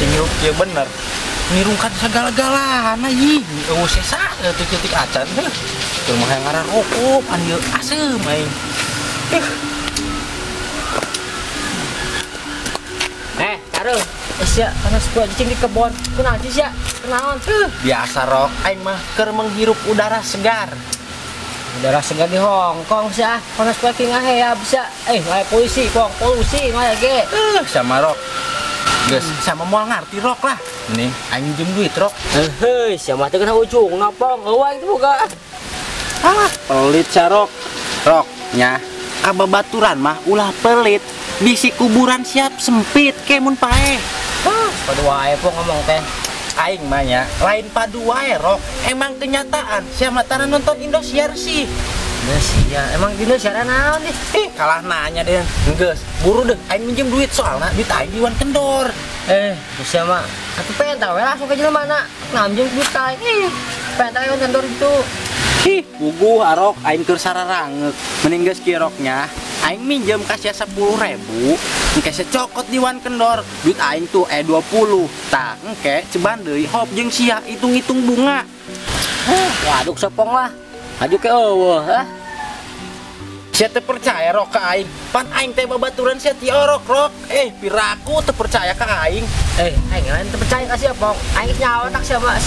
senyum ya bener ngirungkan segala-galana ih sesa titik acan teu mah yang ngaran rokok an ieu asem aing. Aduh, sia panas gua cicing di kebon. Kunaon sih sia? Kenaon? Biasa rok aing mah keur menghirup udara segar. Udara segar di Hongkong sih ah. Panas gua ki ngahe ya bisa. Ngahe polisi, kong polusi mah ge. Sama rok. Geus sama moal ngarti rok lah. Nih, aing minjem duit rok. Sia mah teu kena ujung napong. Euang itu boga. Pelit sarok. Rok nya. Ababaturan mah ulah pelit. Bisi kuburan siap sempit kemun pae. Padu wae po ngomong teh. Aing mah nya lain padu wae rok. Emang kenyataan siapa tara nonton Indosiar sih. Indosiar. Emang Indosiar naon nih? Kalah nanya deh. Geus, buru deh aing minjem duit soalna di aing di Wan Kendor. Sia mah atuh pengen tahu langsung ke jelema ngamjem duit ka aing. Pengen tahu Wan Kendor itu. Puguh arok aing keur sararanggeuk. Mending geus kieu roknya. Aing minjem kasih 10.000, engke secokot di Wan Kendor, duit aing tuh 20. Tah, engke ceban deui hop jeung sia hitung-hitung bunga. Waduh sepong lah. Aju ke eueuh, Sia teu percaya rok ka aing. Pan aing teh babaturan sia ti orok rok. Piraku teu percaya ka aing. Aing lain teu percaya ka sia pong. Aing nyawa tak sama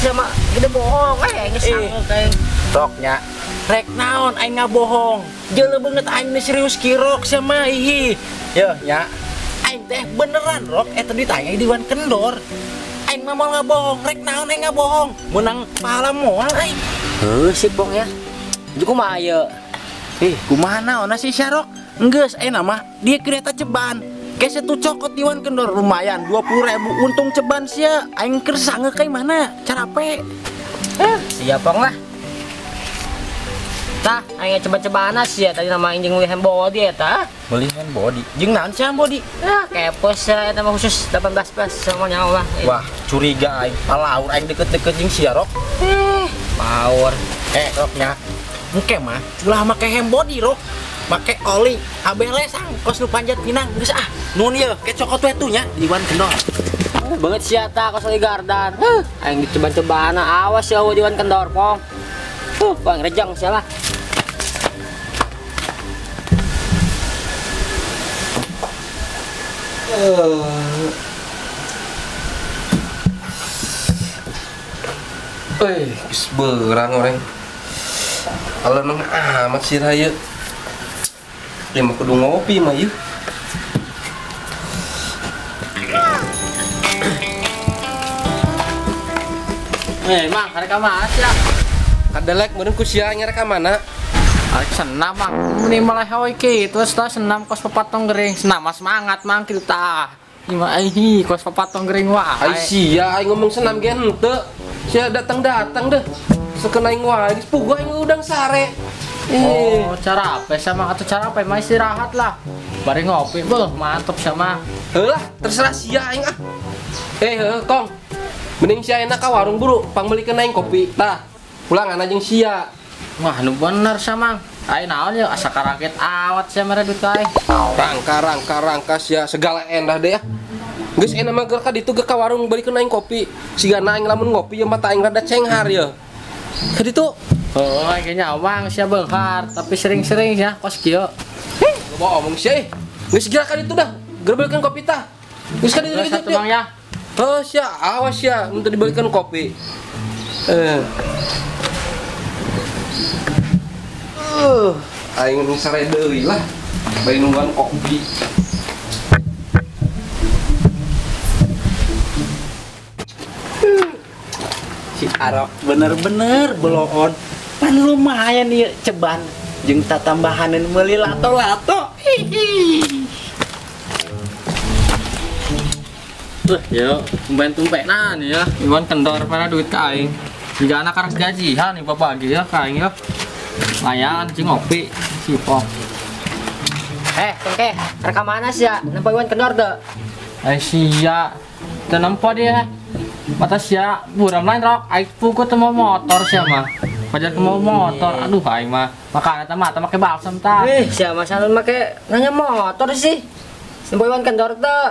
gede bohong. Aing sanggeuk aing. Roknya rek naon aing ngabohong. Jeuleuh banget aing serius ki rok sama ihi. Yeuh nya. Aing teh beneran rok eta ditanya di Wan Kendor. Aing mah moal ngabohong, rek naon aing ngabohong. Menang pahala moal aing. Si pong ya. Ju kumaha ieu? Kumaha naonna sih Syarok? Enggeus mah dia kereta ceban. Kese tuh cokot di Wan Kendor lumayan 20.000 untung ceban sia. Aing keur sangeuk ka mana? Carape. Siap pong lah. Tah, aing coba-cobaan sih ya tadi nama anjing beli handbody eta. Beli handbody. Jeung naon sih handbody? Kepos eta mah khusus 18+ sama nyawa. Wah, curiga aing. Palaur aing deket-deket jeung sia rok. Power. Roknya. Engke mah ulah make handbody rok. Make oli, abele sang kos nu panjat pinang geus nuhun ieu ke cokot we tuh nya di Wan Kendor. Banget sia tah kos oli gardan. Aing dicoba-cobaan awas ya di Wan Kendor pong. Bang rejang sia lah. Geus beurang orang. Aleunang amat sih raya. Ya mah kudu ngopi mah ieu. Mang, karek ka mana sia? Kadelek meureun ku sia nya rekamanna. Arek senam mang, meni malah hoy kitu tah senam kos pepatong gering. Senam mah semangat mang kitu tah. Gimana kos pepatong gering wae. Ai sia aing ngomong senam ge henteu. Sia datang-datang deh. Sakeunaing aing wae geus puguh aing udang sare. Cara apa sama atau cara apa? Mah istirahat lah. Bari ngopi, beuh mantep sama. Heulah, terserah sia aing ah. Kong. Mending sia enak ka warung buru, pangbelikeun aing kopi. Tah, pulangan jeung sia. Wah, nu bener sama. Aing naon ya asa karakit awat sia mere duit aing. Rangka sia segala endah deh ya. Geus enak mah ka ditu ge ka warung belikeun aing kopi. Sigana aing lamun ngopi ya mata aing rada cenghar ya. Ka ditu. Aing nyawang sia beunghar, tapi sering-sering ya kos kieu. Loba omong sia. Geus geura ka ditu dah. Gerebelkeun kopi tah. Geus ka ditu satu bang ya. Sia, awas ya, minta dibalikan kopi. Aing nu sare deui lah. Bari nungguan kopi. Si Arok bener-bener beloon. Pan lumayan ieu ceban jeung tatambahaneun meuli lato-lato. Ya, tumpen-tumpenan ya. Iwan Kendor mana duit ka aing. Juga anak anak gajian nih bapak ya ka aing ya. Layan cing ngopi sipok. Tengke, rekam mana sih ya? Nampak Iwan Kendor deh. Sia. Teu nampak dia. Mata sia buram lain rok aing pukul teu mau motor sia mah. Pajar ke mau motor. Aduh aing mah. Makana teh mah make balsam tah. Sia mah salun make nanya motor sih. Semboy Iwan kendor tuh.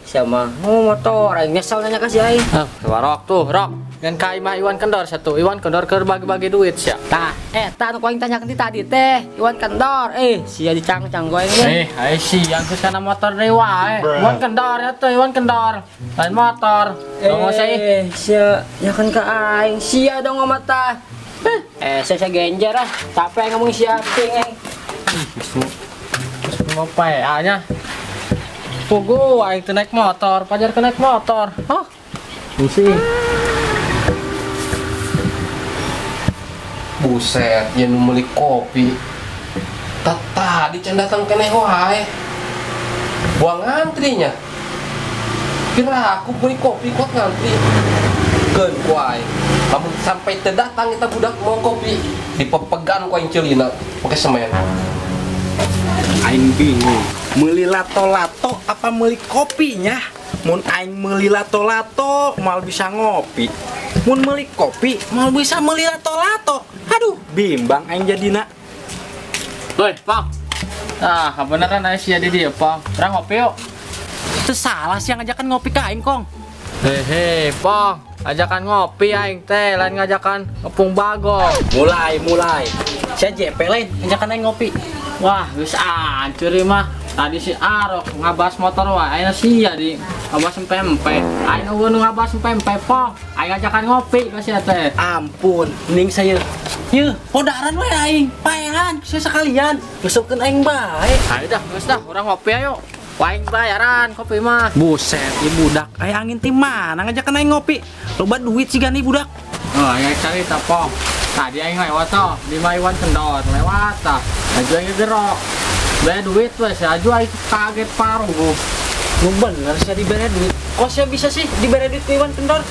Sama mau motor, aing nyesel nanya kasih aing. Warok tuh, Rok. Ngan kai mah Iwan Kendor satu. Iwan Kendor keur bagi-bagi duit sia. Tah, tah nu aing tanyakeun ti tadi teh, Iwan kendor. Sia dicang-cang gua aing. Yang geus kana motor deui wae. Iwan Kendor ya tuh, Iwan Kendor. Lain motor. Dong saya. Sia nyakeun ka aing. Sia dong mata. Saya genjer ah. Capek ngomong sia ping aing. Mau PA nya. Pugu aing teu naik motor, pajar ke naik motor. Hah? Pusing. Buset, ya nu meuli kopi. Tadi can datang keneh wae. Buang antrinya. Kira aku beli kopi kuat ngantri. Geun wae. Lamun sampai teu datang eta budak mau kopi, dipepegan ku aing ceulina pake semen. Aing bingung. Meuli lato-lato apa meuli kopinya? Mun aing meuli lato-lato mal bisa ngopi. Mun meuli kopi mal bisa meuli lato-lato. Aduh, bimbang aing jadina. Woi, Pang. Beneran aya sia di dieu, Pang. Urang ngopi yuk. Teu salah sih yang ngajakan ngopi ka aing, Kong. Hehe, Pang. Ajakan ngopi aing teh, lain ngajakan ngepung bagong. Mulai. Saya JP lain ngajakan aing ngopi. Wah, geus ancur ieu mah. Tadi si Arok ngabas motor wae, ayeuna sia di ngabas empe-empe. Aing nu ngabas empe-empe, Pong. Aing ngajakan ngopi ka sia teh. Ampun, ning saya. Yeuh, podaran we aing, paehan saya sekalian. Besokkeun aing bae. Ayo geus dah, urang ngopi ayo. Aing bayaran kopi mah. Buset, ieu budak. Aya angin ti mana ngajakan aing ngopi? Loba duit siga nih budak. Aing carita, Pong. Tadi aing lewat toh, di Iwan Kendor lewat tah. Aju aing gerok. Bayar duit weh, si Aju aing kaget paruh. Lu bener sih dibere duit. Kok sih bisa sih dibere duit ke Iwan Kendor?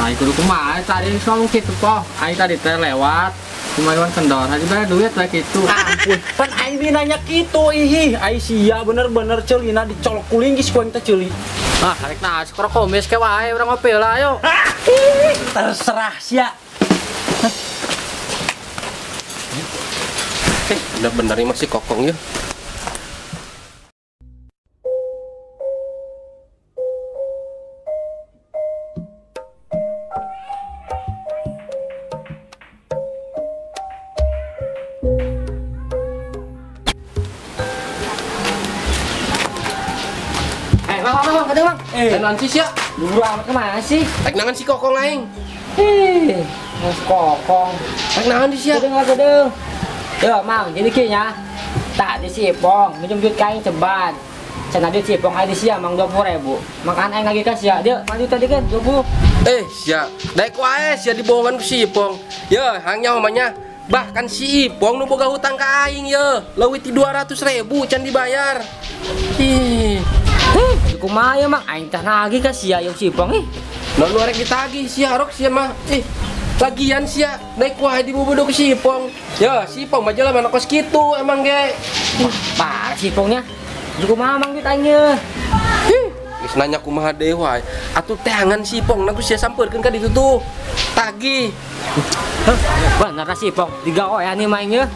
Aing kudu kumaha tadi ngomong kitu, Pong. Aing tadi teh lewat di Iwan Kendor, aja bayar duit lah kitu. Ampun, pan aing binanya kitu ihi. Ai sia bener-bener ceulina dicolok kuling geus ku aing teh ceuli. Karek nah skor komis ke wae urang ngopi lah ayo. Terserah sia. Bener-bener ini masih kokong ya. Bang, kadang bang. Nangan sih sia. Buru amat kemana sih? Rek nangan si kokong aing. Mas kokong. Rek nangan di sia. Gedeng. Yo, Mang, jadi kinya. Tak di sipong, minjem duit kain ceban. Cenah duit sipong aya di sia Mang 20.000. Makan aing lagi ka sia. Dia maju tadi kan 20. Sia. Daek wae sia dibohongan ku si Ipong. Ya, hangnya omanya. Bahkan si Ipong nu boga hutang ka aing ye. Leuwih ti 200.000 can dibayar. Kumaha ya Mang, aing teh nagih ka sia yung sipong Nu arek ditagih sia Rok sia mah. Lagian sia naik wae dibobodo ke si Ipong. Ya, si Ipong mah jelema kos kitu emang ge. Parah sipongnya. Kumaha Mang duit aing ye? Geus nanya kumaha deui wae. Atuh teangan si Ipong na geus sia sampeurkeun ka ditu tuh. Tagih. Bener lah sipong, digawean ieu main ye.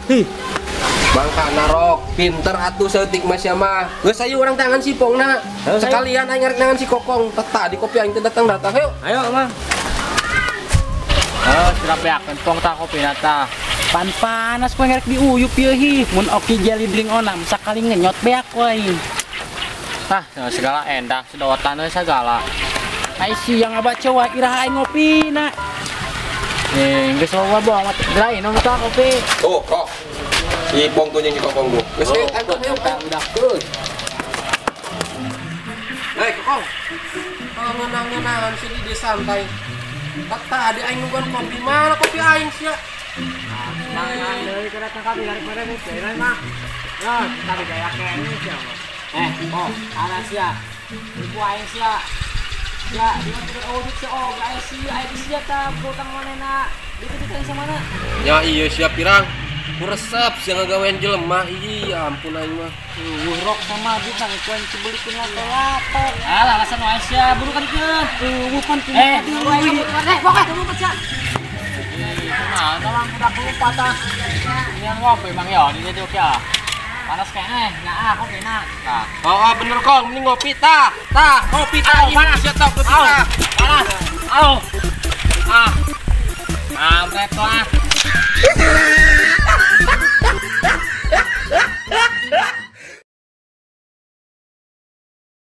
Mangkana Rok, pinter atuh seutik mah sia mah. Geus sayu urang teangan si Ipongna. Sekalian aing ngarek nangan si Kokong. Tadi kopi aing teh datang-datang. Ayo Mang. Sudah beakeun Pong tah kopi nata. Pan panas ku ngerek diuyup ieu hi. Mun oki jelly drink onam sakali ngenyot beak wae. Segala endah, sedotan we sagala. Ai siang abaca wae iraha aing ngopina. Geus loba bawa mah drain nu tah kopi. Tuh, Rok. Si Ipong tuh nyanyi Kokong gua. Geus angkut ayo. Udah tuh. Kokong. Kalau ngenang-ngenangan sih di desa santai. Tadi aing nugan kopi mana kopi aing sia. Nah, deui kada kakak dari pada nih, bener mah. Ya, tadi gaya kene sia. Ana sia. Ibu aing sia. Ya, dia udah audit sia aing sia, aing sia ta utang manehna. Dititang sama mana? Ya iya sia pirang. Ku resep sia ngagawean jelema. Ampun aing mah. Rok sama ditang ku aing cebelikeun lato-lato. Alasan wae sia, buru kan dikeun. Bukan Pokoknya dulu baca. Nah, tolong udah lupa tah. Yang ngopi Mang ya di dieu ya. Panas kayaknya. Nah, kopi nah. Nah, oh bener kong, mending ngopi tah. Tah, ngopi tah. Panas ya tah, kopi tah. Panas. Aduh. Ah. Ampret lah.